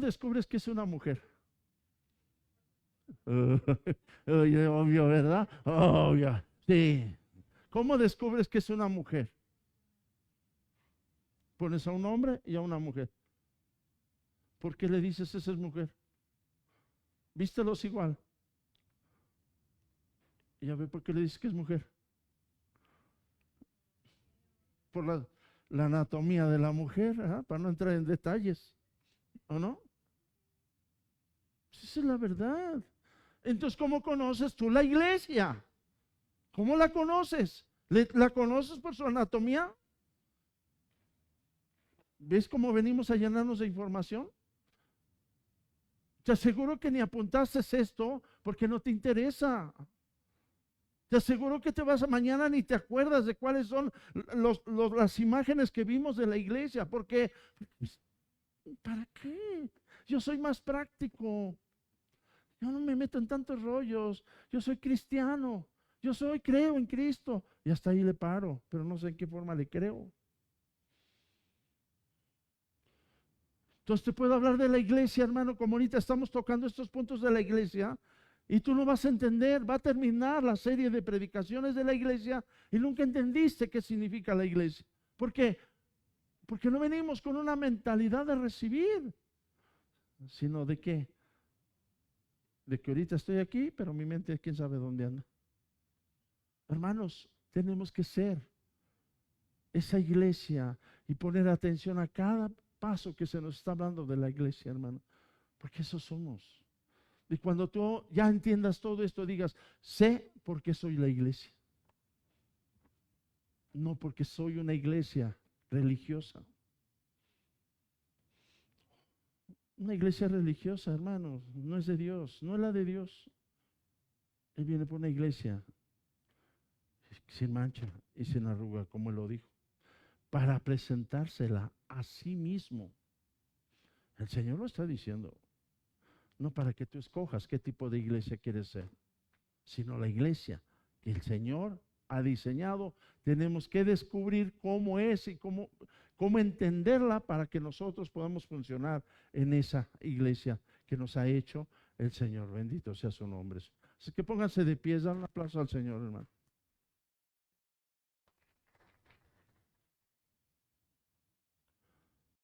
descubres que es una mujer? Obvio, ¿verdad? Obvio, sí. ¿Cómo descubres que es una mujer? Pones a un hombre y a una mujer. ¿Por qué le dices esa es mujer? Vístelos igual. Y a ver por qué le dices que es mujer. Por la anatomía de la mujer, para no entrar en detalles. ¿O no? Esa es la verdad. Entonces, ¿cómo conoces tú la iglesia? ¿Cómo la conoces? ¿La conoces por su anatomía? ¿Ves cómo venimos a llenarnos de información? Te aseguro que ni apuntaste esto porque no te interesa. Te aseguro que te vas a mañana ni te acuerdas de cuáles son las imágenes que vimos de la iglesia. Porque, ¿para qué? Yo soy más práctico. Yo no me meto en tantos rollos. Yo soy cristiano. Creo en Cristo. Y hasta ahí le paro, pero no sé en qué forma le creo. Entonces te puedo hablar de la iglesia, hermano, como ahorita estamos tocando estos puntos de la iglesia, y tú no vas a entender, va a terminar la serie de predicaciones de la iglesia y nunca entendiste qué significa la iglesia. ¿Por qué? Porque no venimos con una mentalidad de recibir, sino de qué? De que ahorita estoy aquí, pero mi mente quién sabe dónde anda. Hermanos, tenemos que ser esa iglesia y poner atención a cada paso que se nos está hablando de la iglesia, hermano, porque eso somos. Y cuando tú ya entiendas todo esto, digas, sé por qué soy la iglesia. No porque soy una iglesia religiosa. Una iglesia religiosa, hermanos, no es de Dios, no es la de Dios. Él viene por una iglesia sin mancha y sin arruga, como Él lo dijo, para presentársela a sí mismo. El Señor lo está diciendo. No para que tú escojas qué tipo de iglesia quieres ser, sino la iglesia que el Señor ha diseñado. Tenemos que descubrir cómo es y cómo entenderla para que nosotros podamos funcionar en esa iglesia que nos ha hecho el Señor. Bendito sea su nombre. Así que pónganse de pie, dan un aplauso al Señor, hermano.